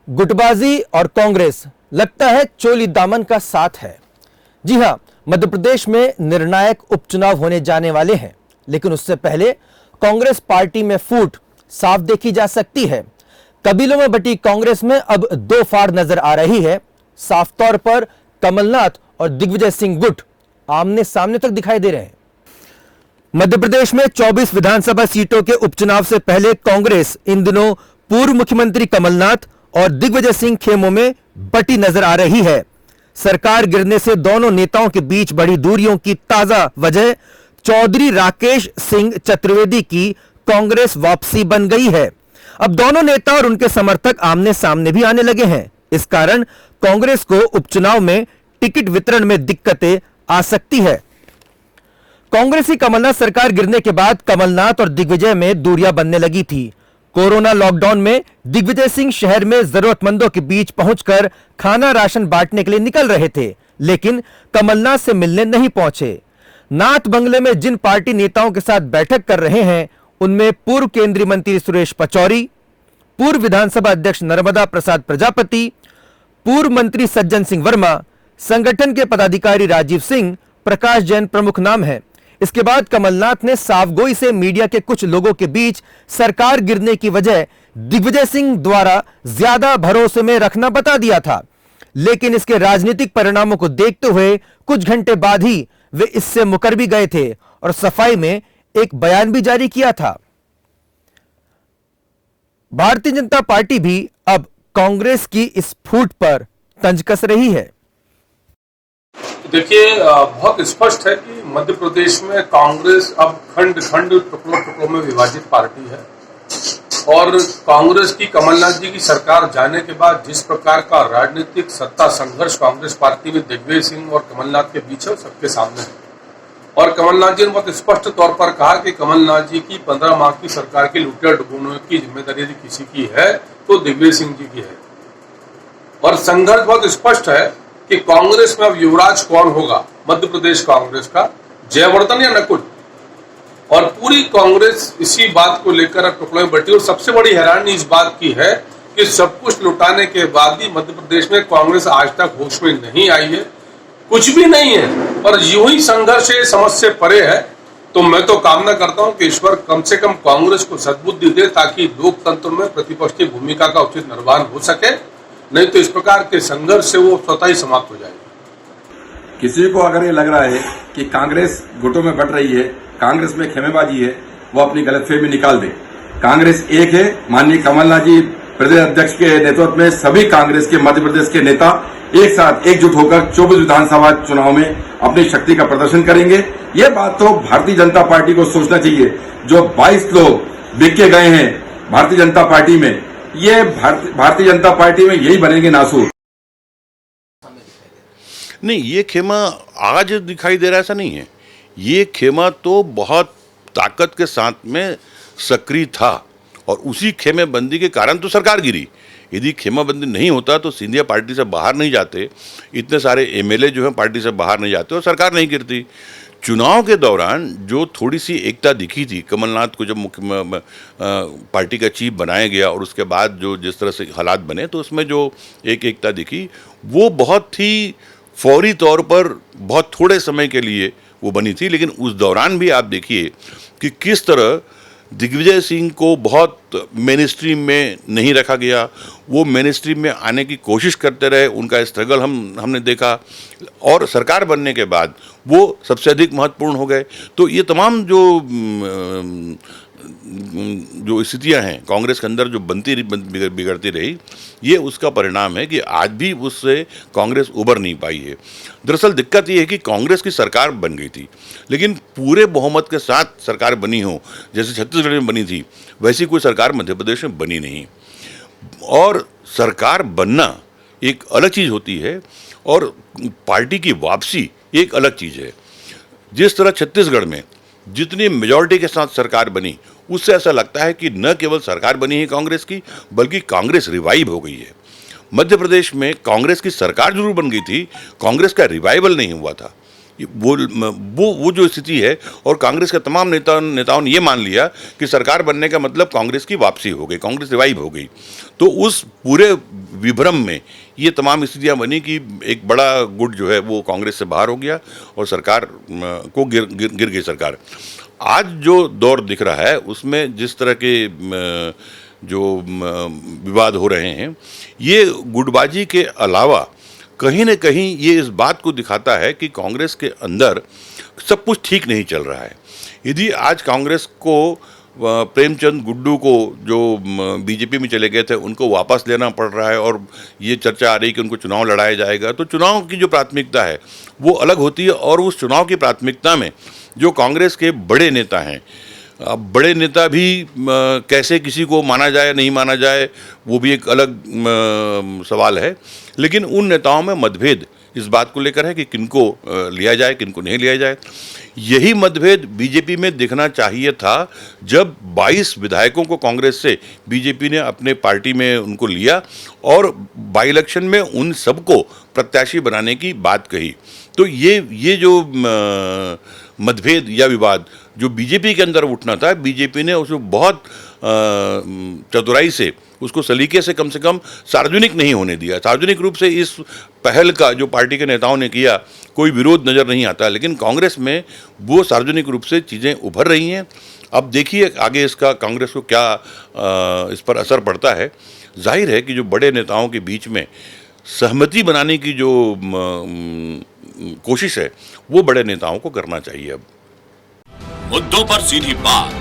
गुटबाजी और कांग्रेस लगता है चोली दामन का साथ है। जी हां, मध्य प्रदेश में निर्णायक उपचुनाव होने जाने वाले हैं, लेकिन उससे पहले कांग्रेस पार्टी में फूट साफ देखी जा सकती है। कबीलों में बटी कांग्रेस में अब दो फाड़ नजर आ रही है। साफ तौर पर कमलनाथ और दिग्विजय सिंह गुट आमने सामने तक दिखाई दे रहे हैं। मध्य प्रदेश में 24 विधानसभा सीटों के उपचुनाव से पहले कांग्रेस इन दिनों पूर्व मुख्यमंत्री कमलनाथ और दिग्विजय सिंह खेमों में बटी नजर आ रही है। सरकार गिरने से दोनों नेताओं के बीच बढ़ी दूरियों की ताजा वजह चौधरी राकेश सिंह चतुर्वेदी की कांग्रेस वापसी बन गई है। अब दोनों नेता और उनके समर्थक आमने सामने भी आने लगे हैं। इस कारण कांग्रेस को उपचुनाव में टिकट वितरण में दिक्कतें आ सकती है। कांग्रेसी कमलनाथ सरकार गिरने के बाद कमलनाथ और दिग्विजय में दूरियां बनने लगी थी। कोरोना लॉकडाउन में दिग्विजय सिंह शहर में जरूरतमंदों के बीच पहुंचकर खाना राशन बांटने के लिए निकल रहे थे, लेकिन कमलनाथ से मिलने नहीं पहुंचे। नाथ बंगले में जिन पार्टी नेताओं के साथ बैठक कर रहे हैं, उनमें पूर्व केंद्रीय मंत्री सुरेश पचौरी, पूर्व विधानसभा अध्यक्ष नर्मदा प्रसाद प्रजापति, पूर्व मंत्री सज्जन सिंह वर्मा, संगठन के पदाधिकारी राजीव सिंह, प्रकाश जैन प्रमुख नाम है। इसके बाद कमलनाथ ने साफगोई से मीडिया के कुछ लोगों के बीच सरकार गिरने की वजह दिग्विजय सिंह द्वारा ज्यादा भरोसे में रखना बता दिया था, लेकिन इसके राजनीतिक परिणामों को देखते हुए कुछ घंटे बाद ही वे इससे मुकर भी गए थे और सफाई में एक बयान भी जारी किया था। भारतीय जनता पार्टी भी अब कांग्रेस की इस फूट पर तंज कस रही है। देखिए, बहुत स्पष्ट है कि मध्य प्रदेश में कांग्रेस अब खंड खंड टुकड़ों में विभाजित पार्टी है और कांग्रेस की कमलनाथ जी की सरकार जाने के बाद जिस प्रकार का राजनीतिक सत्ता संघर्ष कांग्रेस पार्टी में दिग्विजय सिंह और कमलनाथ के बीच है, सबके सामने है। और कमलनाथ जी ने बहुत स्पष्ट तौर पर कहा कि कमलनाथ जी की 15 माह की सरकार की लुटिया डुबोने की जिम्मेदारी यदि किसी की है तो दिग्विजय सिंह जी की है। और संघर्ष बहुत स्पष्ट है कि कांग्रेस में अब युवराज कौन होगा, मध्य प्रदेश कांग्रेस का जयवर्धन या नकुल। और पूरी कांग्रेस इसी बात को लेकर अब टुकड़ों में बटी और सबसे बड़ी हैरानी इस बात की है कि सब कुछ लुटाने के बाद भी मध्य प्रदेश में कांग्रेस आज तक होश में नहीं आई है, कुछ भी नहीं है। और यूं ही संघर्ष ये समझ से परे है। तो मैं तो कामना करता हूं कि ईश्वर कम से कम कांग्रेस को सद्बुद्धि दे ताकि लोकतंत्र में प्रतिपक्ष की भूमिका का उचित निर्वहन हो सके, नहीं तो इस प्रकार के संघर्ष से वो स्वतः ही समाप्त हो जाएगा। किसी को अगर ये लग रहा है कि कांग्रेस गुटों में बट रही है, कांग्रेस में खेमेबाजी है, वो अपनी गलतफहमी निकाल दे। कांग्रेस एक है। माननीय कमलनाथ जी प्रदेश अध्यक्ष के नेतृत्व में सभी कांग्रेस के मध्य प्रदेश के नेता एक साथ एकजुट होकर 24 विधानसभा चुनाव में अपनी शक्ति का प्रदर्शन करेंगे। ये बात तो भारतीय जनता पार्टी को सोचना चाहिए। जो 22 लोग बिक के गए हैं भारतीय जनता पार्टी में, ये भारतीय जनता पार्टी में यही बनेंगे नासूर। नहीं, ये खेमा आज दिखाई दे रहा ऐसा नहीं है। ये खेमा तो बहुत ताकत के साथ में सक्रिय था और उसी खेमेबंदी के कारण तो सरकार गिरी। यदि खेमाबंदी नहीं होता तो सिंधिया पार्टी से बाहर नहीं जाते, इतने सारे एमएलए जो हैं पार्टी से बाहर नहीं जाते और सरकार नहीं गिरती। चुनाव के दौरान जो थोड़ी सी एकता दिखी थी, कमलनाथ को जब मुख्य पार्टी का चीफ बनाया गया और उसके बाद जो जिस तरह से हालात बने, तो उसमें जो एकता दिखी वो बहुत ही फौरी तौर पर बहुत थोड़े समय के लिए वो बनी थी। लेकिन उस दौरान भी आप देखिए कि किस तरह दिग्विजय सिंह को बहुत मेन स्ट्रीम में नहीं रखा गया। वो मेन स्ट्रीम में आने की कोशिश करते रहे, उनका स्ट्रगल हमने देखा और सरकार बनने के बाद वो सबसे अधिक महत्वपूर्ण हो गए। तो ये तमाम जो स्थितियां हैं कांग्रेस के अंदर जो बिगड़ती रही, ये उसका परिणाम है कि आज भी उससे कांग्रेस उबर नहीं पाई है। दरअसल दिक्कत ये है कि कांग्रेस की सरकार बन गई थी, लेकिन पूरे बहुमत के साथ सरकार बनी हो जैसे छत्तीसगढ़ में बनी थी, वैसी कोई सरकार मध्य प्रदेश में बनी नहीं। और सरकार बनना एक अलग चीज़ होती है और पार्टी की वापसी एक अलग चीज़ है। जिस तरह छत्तीसगढ़ में जितनी मेजॉरिटी के साथ सरकार बनी, उससे ऐसा लगता है कि न केवल सरकार बनी है कांग्रेस की, बल्कि कांग्रेस रिवाइव हो गई है। मध्य प्रदेश में कांग्रेस की सरकार जरूर बन गई थी, कांग्रेस का रिवाइवल नहीं हुआ था। वो जो स्थिति है, और कांग्रेस के तमाम नेताओं ने ये मान लिया कि सरकार बनने का मतलब कांग्रेस की वापसी हो गई, कांग्रेस रिवाइव हो गई। तो उस पूरे विभ्रम में ये तमाम स्थितियां बनी कि एक बड़ा गुट जो है वो कांग्रेस से बाहर हो गया और सरकार को गिर गई सरकार। आज जो दौर दिख रहा है उसमें जिस तरह के जो विवाद हो रहे हैं, ये गुटबाजी के अलावा कहीं न कहीं ये इस बात को दिखाता है कि कांग्रेस के अंदर सब कुछ ठीक नहीं चल रहा है। यदि आज कांग्रेस को प्रेमचंद गुड्डू को जो बीजेपी में चले गए थे उनको वापस लेना पड़ रहा है और ये चर्चा आ रही है कि उनको चुनाव लड़ाया जाएगा, तो चुनाव की जो प्राथमिकता है वो अलग होती है। और उस चुनाव की प्राथमिकता में जो कांग्रेस के बड़े नेता हैं, अब बड़े नेता भी कैसे किसी को माना जाए नहीं माना जाए वो भी एक अलग सवाल है, लेकिन उन नेताओं में मतभेद इस बात को लेकर है कि किनको लिया जाए किनको नहीं लिया जाए। यही मतभेद बीजेपी में दिखना चाहिए था जब 22 विधायकों को कांग्रेस से बीजेपी ने अपने पार्टी में उनको लिया और बाई इलेक्शन में उन सबको प्रत्याशी बनाने की बात कही। तो ये जो मतभेद या विवाद जो बीजेपी के अंदर उठना था, बीजेपी ने उसको बहुत चतुराई से उसको सलीके से कम सार्वजनिक नहीं होने दिया। सार्वजनिक रूप से इस पहल का जो पार्टी के नेताओं ने किया कोई विरोध नज़र नहीं आता, लेकिन कांग्रेस में वो सार्वजनिक रूप से चीज़ें उभर रही हैं। अब देखिए आगे इसका कांग्रेस को क्या इस पर असर पड़ता है। जाहिर है कि जो बड़े नेताओं के बीच में सहमति बनाने की जो कोशिश है वो बड़े नेताओं को करना चाहिए। अब मुद्दों पर सीधी बात,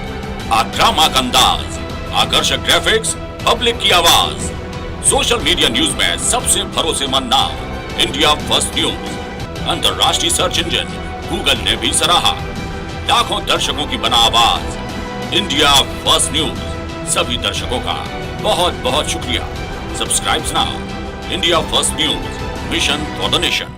आक्रामक अंदाज, आकर्षक ग्राफिक्स, पब्लिक की आवाज। सोशल मीडिया न्यूज में सबसे भरोसेमंद नाम इंडिया फर्स्ट न्यूज। अंतर्राष्ट्रीय सर्च इंजन गूगल ने भी सराहा। लाखों दर्शकों की बना आवाज इंडिया फर्स्ट न्यूज। सभी दर्शकों का बहुत बहुत शुक्रिया। Subscribe now. India first news, mission for the nation.